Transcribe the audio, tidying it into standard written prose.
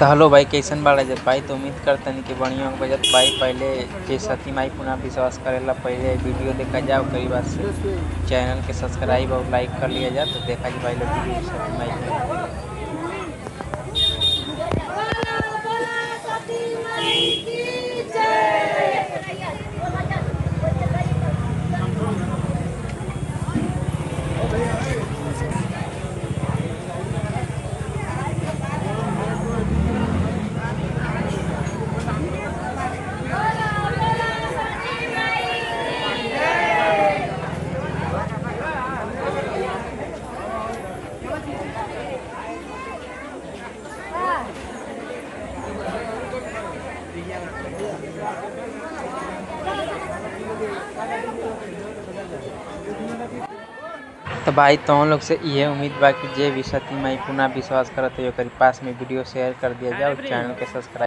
तो हेलो भाई, कैसन बाड़ा जत भाई। तो उम्मीद करतनी कि बढ़िया हो बजत भाई। पहले जे सती माई पुनः विश्वास करेला पहले वीडियो देखा जाओ, कई बात से चैनल के सब्सक्राइब और लाइक कर लिया जाए। तो देखा जी भाई लोग वीडियो सती माई पुनः। तो भाई तो हम लोग से ये उम्मीद बा कि जे भी सती माई पुनः विश्वास करत हो पास में वीडियो शेयर कर दिया जाए और चैनल के सब्सक्राइब